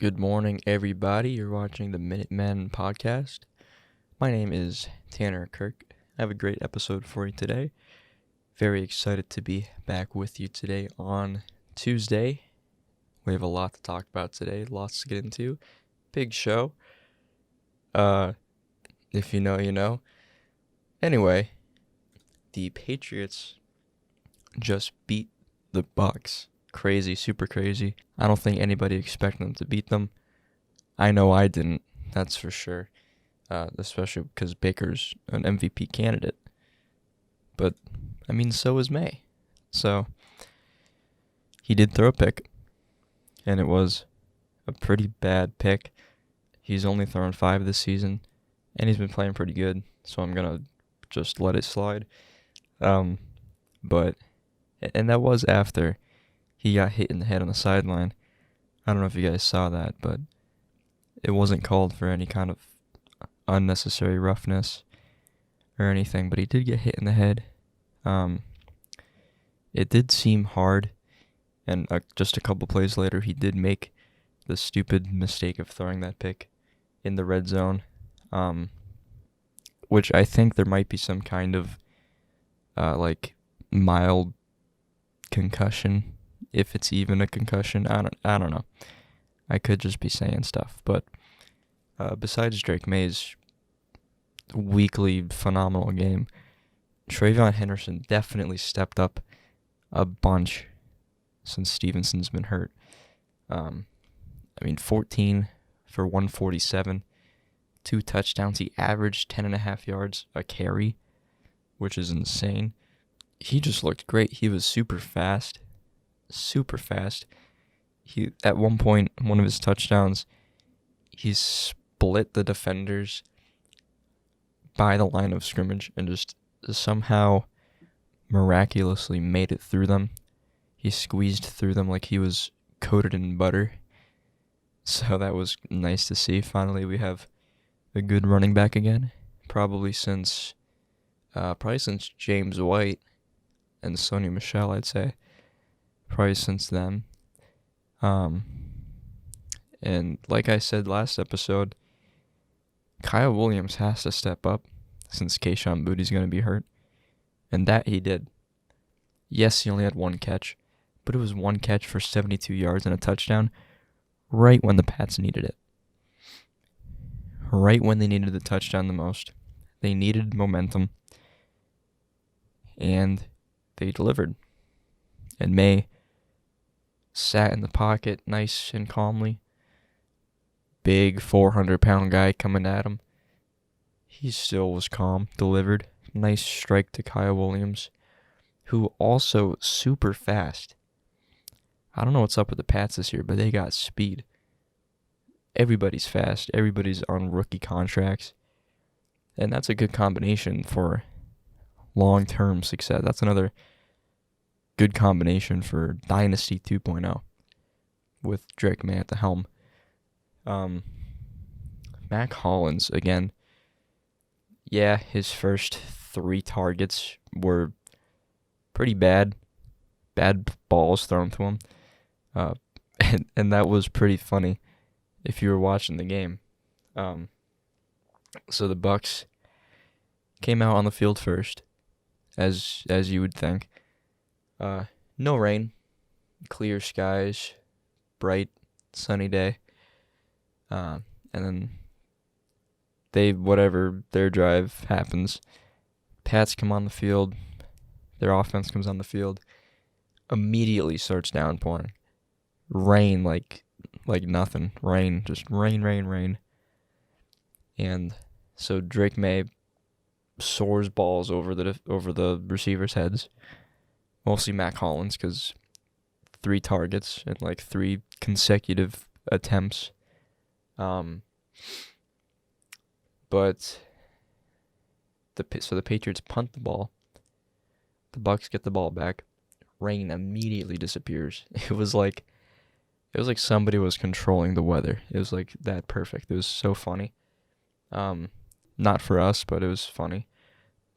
Good morning, everybody. You're watching the Minutemen podcast. My name is Tanner Kirk. I have a great episode for you today. Very excited to be back with you today on Tuesday. We have a lot to talk about today, lots to get into. Big show. If you know, you know. Anyway, the Patriots just beat the Bucs. Crazy, super crazy. I don't think anybody expected them to beat them. I know I didn't, that's for sure. Especially because Baker's an MVP candidate. But, so is Maye. So, he did throw a pick, and it was a pretty bad pick. He's only thrown 5 this season, and he's been playing pretty good, so I'm going to just let it slide. And that was after he got hit in the head on the sideline. I don't know if you guys saw that, but it wasn't called for any kind of unnecessary roughness or anything, but he did get hit in the head. It did seem hard, and just a couple plays later, he did make the stupid mistake of throwing that pick in the red zone, which I think there might be some kind of mild concussion, if it's even a concussion. I don't know. I could just be saying stuff, but besides Drake Maye's weekly phenomenal game, Trayvon Henderson definitely stepped up a bunch since Stevenson's been hurt. 14 for 147, 2 touchdowns. He averaged 10.5 yards a carry, which is insane. He just looked great. He was super fast. He, at one point, one of his touchdowns, he split the defenders by the line of scrimmage and just somehow miraculously made it through them. He squeezed through them like he was coated in butter. So that was nice to see. Finally, we have a good running back again. Probably since James White and Sony Michel, I'd say. Probably since then. And like I said last episode, Kyle Williams has to step up since Kayshon Boutte's going to be hurt. And that he did. Yes, he only had 1 catch, but it was 1 catch for 72 yards and a touchdown right when the Pats needed it. Right when they needed the touchdown the most. They needed momentum. And they delivered. And Maye sat in the pocket nice and calmly. Big 400-pound guy coming at him. He still was calm, delivered. Nice strike to Kyle Williams, who also super fast. I don't know what's up with the Pats this year, but they got speed. Everybody's fast. Everybody's on rookie contracts. And that's a good combination for long-term success. That's another good combination for Dynasty 2.0 with Drake Maye at the helm. Mac Hollins, again, yeah, his first 3 targets were pretty bad. Bad balls thrown to him. And that was pretty funny if you were watching the game. So the Bucs came out on the field first, as you would think. No rain, clear skies, bright, sunny day. And then their drive happens. Pats come on the field. Their offense comes on the field. Immediately starts downpouring. Rain like nothing. Rain, just rain. And so Drake Maye soars balls over the receivers' heads. Mostly Mac Hollins, because 3 targets and 3 consecutive attempts. But the Patriots punt the ball. The Bucs get the ball back. Rain immediately disappears. It was like somebody was controlling the weather. It was that perfect. It was so funny. Not for us, but it was funny.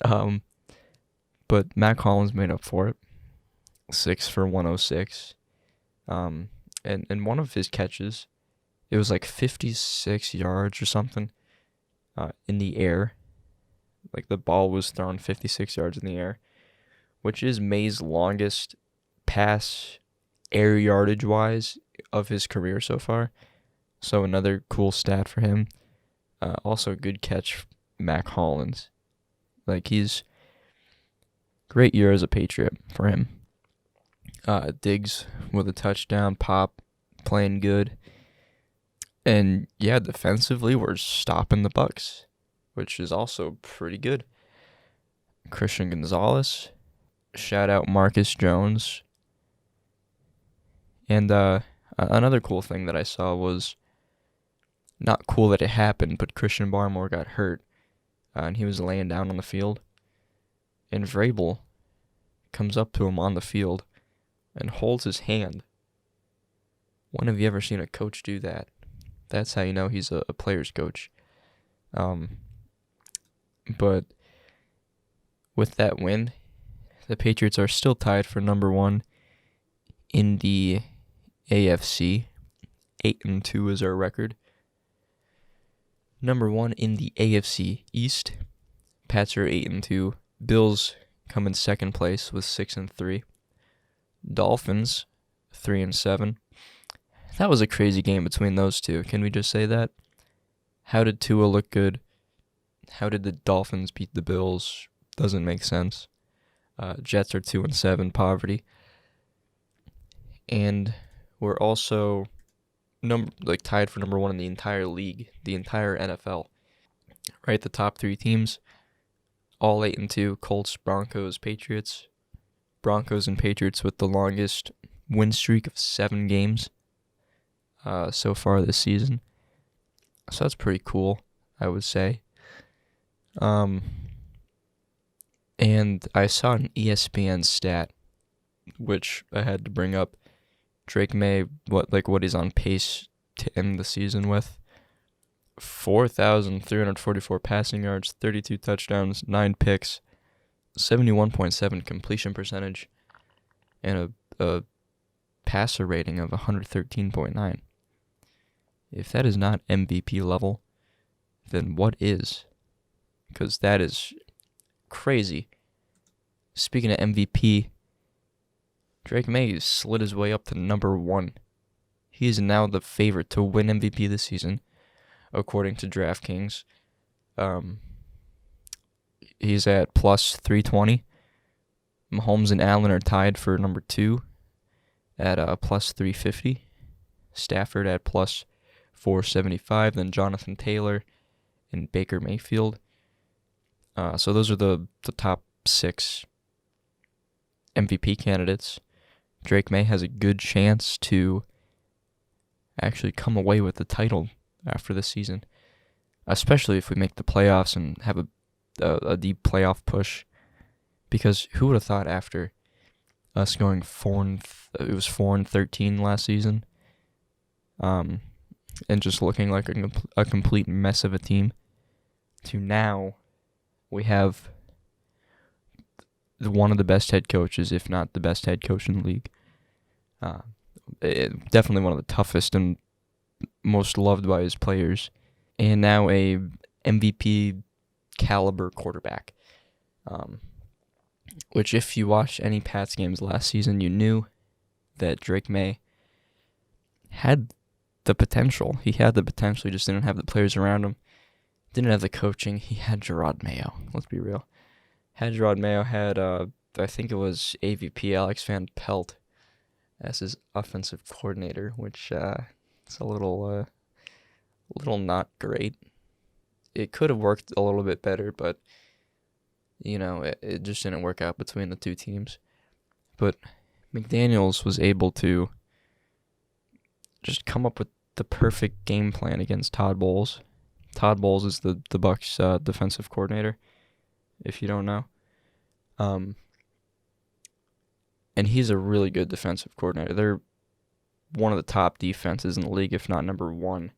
But Mac Hollins made up for it. 6 for 106. And one of his catches, it was like 56 yards or something in the air. Like the ball was thrown 56 yards in the air, which is Maye's longest pass air yardage wise of his career so far. So another cool stat for him. Also good catch, Mac Hollins. Like he's great year as a Patriot for him. Diggs with a touchdown, Pop playing good. And yeah, defensively we're stopping the Bucs, which is also pretty good. Christian Gonzalez, shout out Marcus Jones. And another cool thing that I saw was, not cool that it happened, but Christian Barmore got hurt, and he was laying down on the field. And Vrabel comes up to him on the field and holds his hand. When have you ever seen a coach do that? That's how you know he's a player's coach. But with that win, the Patriots are still tied for number 1 in the AFC. 8-2 is our record. Number 1 in the AFC East. Pats are 8-2. Bills come in second place with 6-3. Dolphins 3-7. That was a crazy game between those two. Can we just say that? How did Tua look good? How did the Dolphins beat the Bills? Doesn't make sense. Jets are 2-7, poverty. And we're also tied for number 1 in the entire league, the entire NFL. Right, the top 3 teams, all 8-2, Colts, Broncos, Patriots. Broncos and Patriots with the longest win streak of 7 games so far this season. So that's pretty cool, I would say. And I saw an ESPN stat, which I had to bring up. Drake Maye, what he's on pace to end the season with. 4,344 passing yards, 32 touchdowns, 9 picks, 71.7 completion percentage, and a passer rating of 113.9. If that is not MVP level, then what is? Because that is crazy. Speaking of MVP, Drake Maye slid his way up to number 1. He is now the favorite to win MVP this season, according to DraftKings. He's at plus 320. Mahomes and Allen are tied for number 2 at plus 350. Stafford at plus 475. Then Jonathan Taylor and Baker Mayfield. So those are the top 6 MVP candidates. Drake Maye has a good chance to actually come away with the title after this season, especially if we make the playoffs and have a deep playoff push. Because who would have thought after us going 4-13 last season, and just looking like a complete mess of a team, to now we have one of the best head coaches, if not the best head coach in the league. Definitely one of the toughest and most loved by his players. And now a MVP caliber quarterback. Which, if you watched any Pats games last season, you knew that Drake Maye had the potential. He had the potential. He just didn't have the players around him. Didn't have the coaching. He had Gerard Mayo. Let's be real. Had Gerard Mayo, had I think it was AVP Alex Van Pelt as his offensive coordinator, which it's a little not great. It could have worked a little bit better, but it just didn't work out between the two teams. But McDaniels was able to just come up with the perfect game plan against Todd Bowles. Todd Bowles is the Bucs defensive coordinator, if you don't know. And he's a really good defensive coordinator. They're one of the top defenses in the league, if not number 1,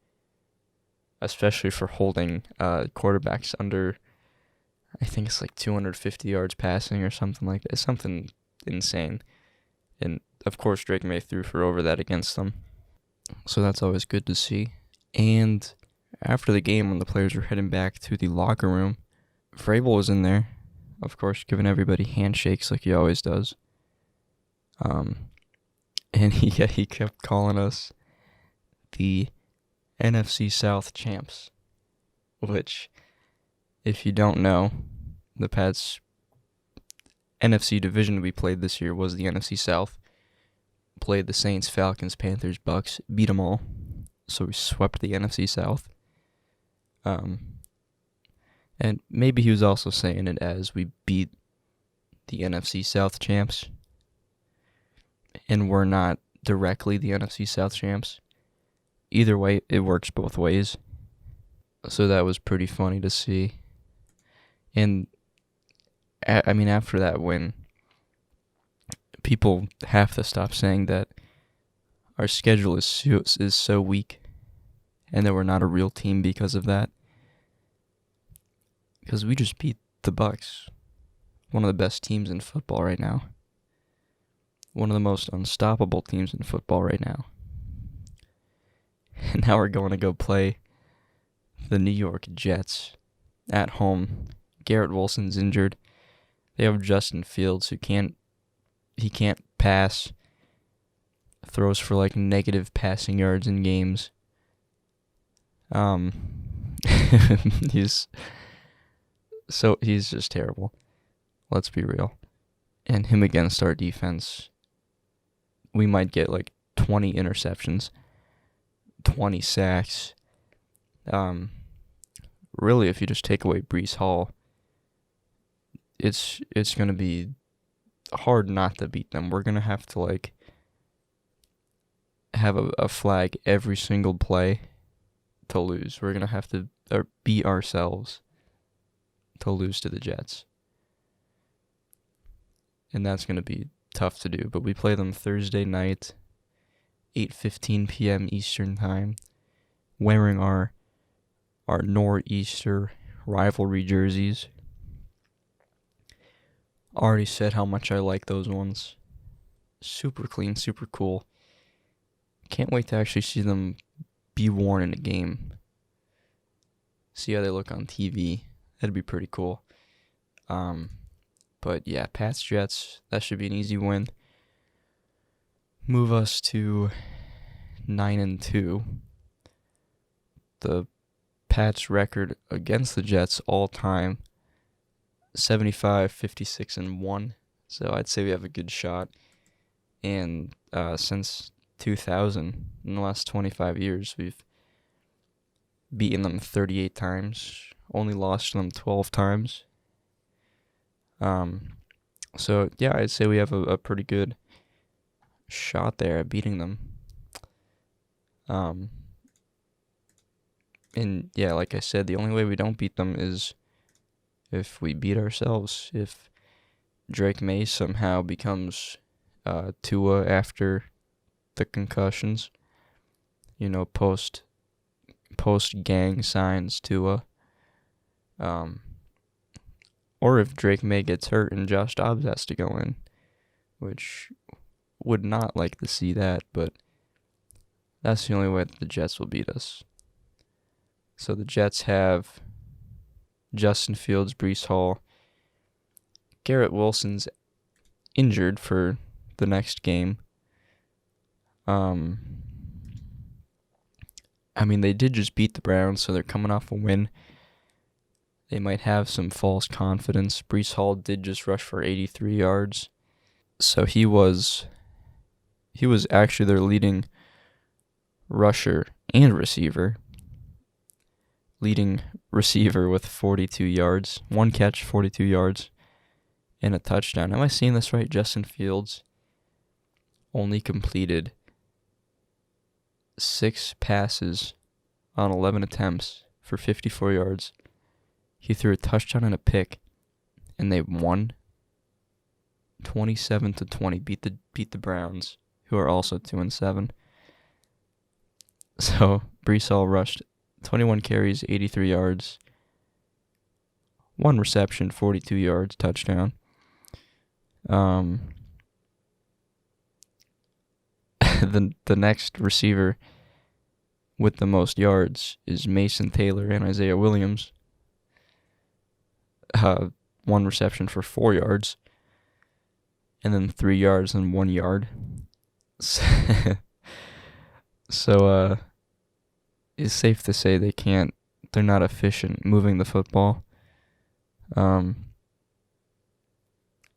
especially for holding quarterbacks under, I think it's like 250 yards passing or something like that. It's something insane. And, of course, Drake Maye threw for over that against them. So that's always good to see. And after the game, when the players were heading back to the locker room, Vrabel was in there, of course, giving everybody handshakes like he always does. And he kept calling us the NFC South champs, which, if you don't know, the Pats' NFC division we played this year was the NFC South. Played the Saints, Falcons, Panthers, Bucs, beat them all. So we swept the NFC South. And maybe he was also saying it as we beat the NFC South champs. And we're not directly the NFC South champs. Either way, it works both ways. So that was pretty funny to see. And, after that win, people have to stop saying that our schedule is so weak and that we're not a real team because of that. Because we just beat the Bucs, one of the best teams in football right now. One of the most unstoppable teams in football right now. And now we're going to go play the New York Jets at home. Garrett Wilson's injured. They have Justin Fields who can't pass. Throws for like negative passing yards in games. He's just terrible. Let's be real. And him against our defense, we might get like 20 interceptions, 20 sacks. Really, if you just take away Breece Hall, it's going to be hard not to beat them. We're going to have to like have a flag every single play to lose. We're going to have to beat ourselves to lose to the Jets. And that's going to be tough to do. But we play them Thursday night, 8:15 p.m. Eastern Time, wearing our Nor'easter rivalry jerseys. Already said how much I like those ones. Super clean, super cool. Can't wait to actually see them be worn in a game. See how they look on TV. That'd be pretty cool. But yeah, Pats Jets, that should be an easy win. Move us to 9-2. The Pats record against the Jets all time, 75, 56, and 1. So I'd say we have a good shot. And since 2000, in the last 25 years, we've beaten them 38 times, only lost to them 12 times. So yeah, I'd say we have a pretty good shot there at beating them. And yeah, like I said, the only way we don't beat them is if we beat ourselves. If Drake Maye somehow becomes Tua after the concussions, post gang signs Tua. Or if Drake Maye gets hurt and Josh Dobbs has to go in, which would not like to see that, but that's the only way that the Jets will beat us. So the Jets have Justin Fields, Breece Hall. Garrett Wilson's injured for the next game. They did just beat the Browns, so they're coming off a win. They might have some false confidence. Breece Hall did just rush for 83 yards. So he was actually their leading rusher and receiver. Leading receiver with 42 yards. One catch, 42 yards, and a touchdown. Am I seeing this right? Justin Fields only completed 6 passes on 11 attempts for 54 yards. He threw a touchdown and a pick, and they won 27-20. Beat the Browns, who are also 2-7. So Breece Hall rushed 21 carries, 83 yards, 1 reception, 42 yards, touchdown. The next receiver with the most yards is Mason Taylor and Isaiah Williams. One reception for 4 yards, and then 3 yards and 1 yard. So it's safe to say they're not efficient moving the football.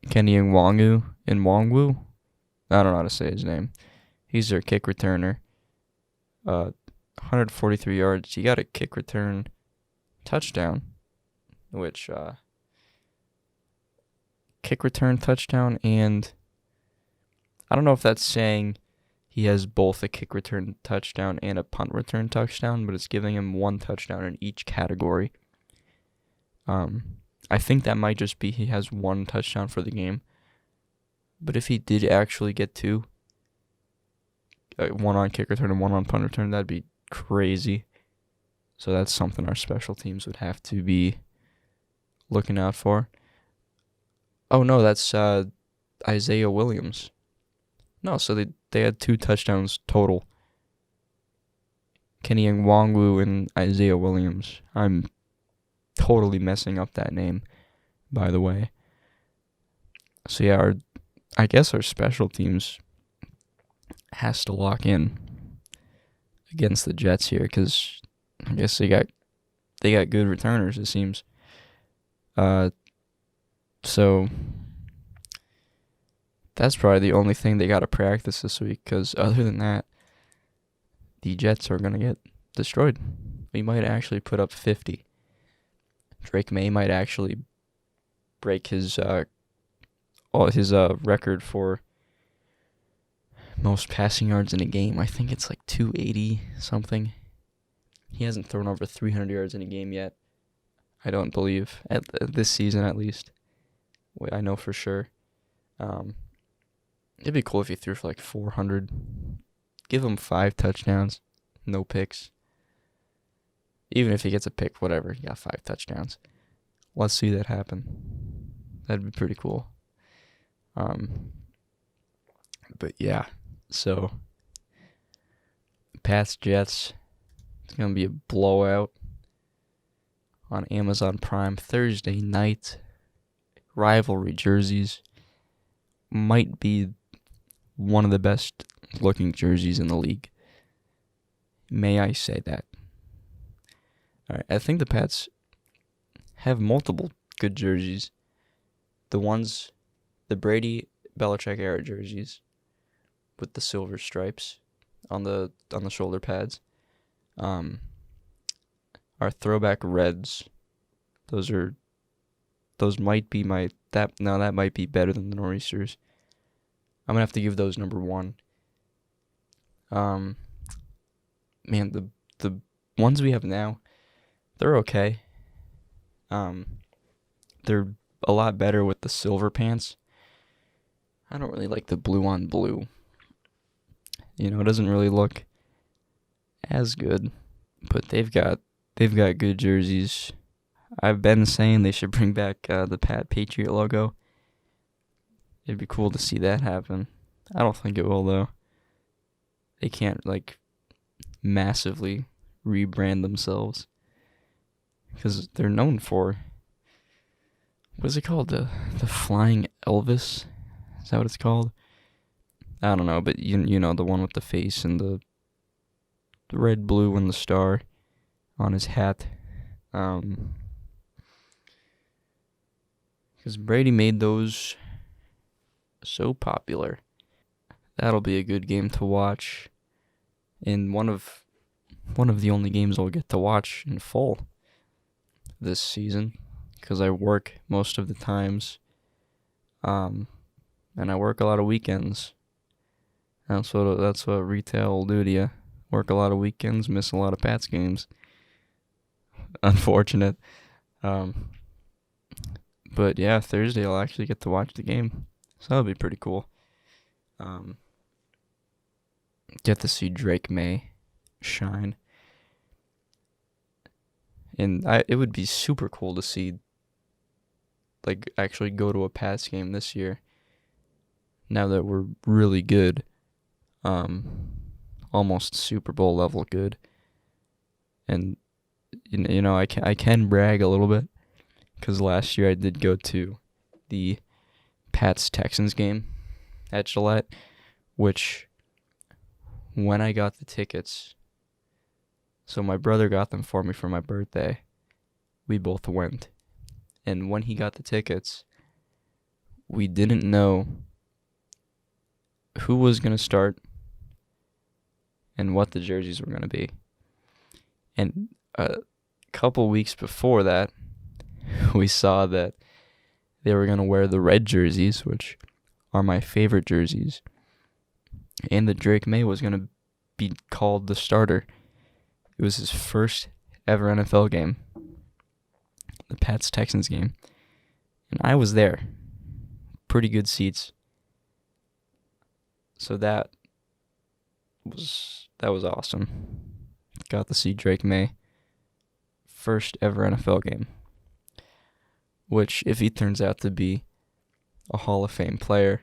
Kenny Nwangwu, I don't know how to say his name. He's their kick returner. 143 yards. He got a kick return touchdown, which kick return touchdown, and I don't know if that's saying he has both a kick return touchdown and a punt return touchdown, but it's giving him 1 touchdown in each category. I think that might just be he has 1 touchdown for the game. But if he did actually get 2, 1 on kick return and 1 on punt return, that'd be crazy. So that's something our special teams would have to be looking out for. Oh no, that's Isaiah Williams. No, so they had 2 touchdowns total. Kenny Nwangwu and Isaiah Williams. I'm totally messing up that name, by the way. So yeah, I guess our special teams has to lock in against the Jets here, because I guess they got good returners, it seems. So that's probably the only thing they got to practice this week, because other than that, the Jets are going to get destroyed. We might actually put up 50. Drake Maye might actually break his record for most passing yards in a game. I think it's like 280 something. He hasn't thrown over 300 yards in a game yet. I don't believe, at this season at least. I know for sure. It'd be cool if he threw for like 400. Give him 5 touchdowns, no picks. Even if he gets a pick, whatever, he got 5 touchdowns. Let's see that happen. That'd be pretty cool. But yeah, so Pats Jets, it's gonna be a blowout on Amazon Prime Thursday night. Rivalry jerseys, might be one of the best looking jerseys in the league. May I say that? Alright, I think the Pats have multiple good jerseys. The Brady Belichick era jerseys with the silver stripes on the shoulder pads. Our throwback reds. Those might be that might be better than the Nor'easters. I'm gonna have to give those number 1. Man, the ones we have now, they're okay. They're a lot better with the silver pants. I don't really like the blue on blue. It doesn't really look as good, but they've got good jerseys. I've been saying they should bring back the Patriot logo. It'd be cool to see that happen. I don't think it will, though. They can't, massively rebrand themselves, because they're known for, what is it called? The Flying Elvis? Is that what it's called? I don't know, but you know, the one with the face and the red, blue, and the star on his hat. Because Brady made those so popular. That'll be a good game to watch. And one of the only games I'll get to watch in full this season, because I work most of the times. And I work a lot of weekends. That's what retail will do to you. Work a lot of weekends, miss a lot of Pats games. Unfortunate. But yeah, Thursday I'll actually get to watch the game. So that'll be pretty cool. Get to see Drake Maye shine. And it would be super cool to see, actually go to a Pats game this year. Now that we're really good. Almost Super Bowl level good. And I can brag a little bit because last year I did go to the Pats-Texans game at Gillette, which when I got the tickets, so my brother got them for me for my birthday. We both went. And when he got the tickets, we didn't know who was going to start and what the jerseys were going to be. And a couple weeks before that, we saw that they were going to wear the red jerseys, which are my favorite jerseys. And that Drake Maye was going to be called the starter. It was his first ever NFL game, the Pats-Texans game. And I was there. Pretty good seats. So that was awesome. Got to see Drake Maye. First ever NFL game. Which, if he turns out to be a Hall of Fame player,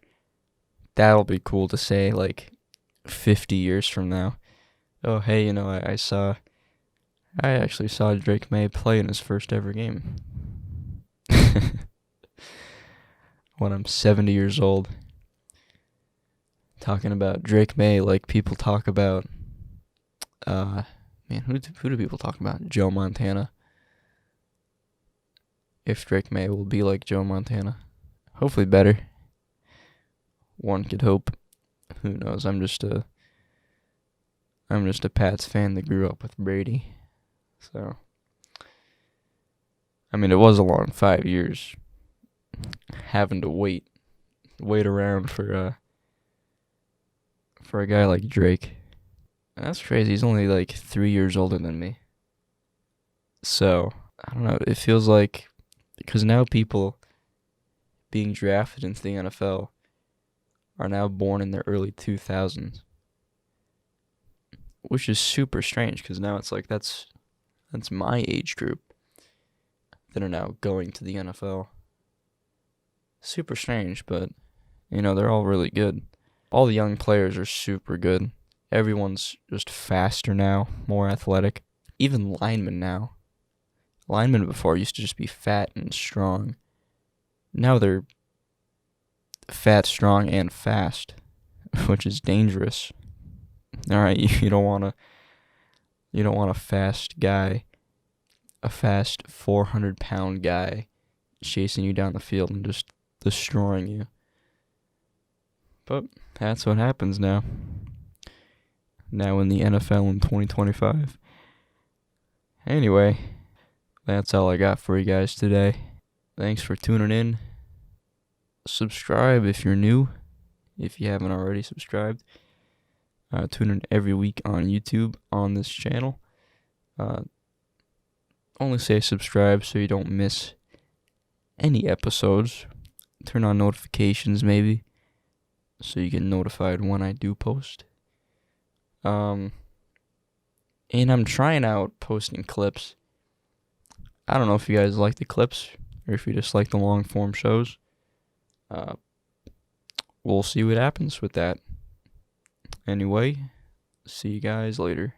that'll be cool to say, 50 years from now. Oh, hey, I actually saw Drake Maye play in his first ever game. When I'm 70 years old. Talking about Drake Maye like people talk about, who do people talk about? Joe Montana. If Drake Maye will be like Joe Montana. Hopefully better. One could hope. Who knows? I'm just a Pats fan that grew up with Brady. So, it was a long 5 years having to wait around for a guy like Drake. And that's crazy. He's only 3 years older than me. So, I don't know. It feels like, because now people being drafted into the NFL are now born in the early 2000s. Which is super strange, because now it's that's my age group that are now going to the NFL. Super strange, but, they're all really good. All the young players are super good. Everyone's just faster now, more athletic. Even linemen now. Linemen before used to just be fat and strong. Now they're fat, strong, and fast, which is dangerous. All right, you don't want a fast guy, a fast 400-pound guy chasing you down the field and just destroying you. But that's what happens now. Now in the NFL in 2025. Anyway, that's all I got for you guys today. Thanks for tuning in. Subscribe if you're new, if you haven't already subscribed. Tune in every week on YouTube on this channel. Only say subscribe so you don't miss any episodes. Turn on notifications maybe, so you get notified when I do post. And I'm trying out posting clips. I don't know if you guys like the clips or if you just like the long form shows. We'll see what happens with that. Anyway, see you guys later.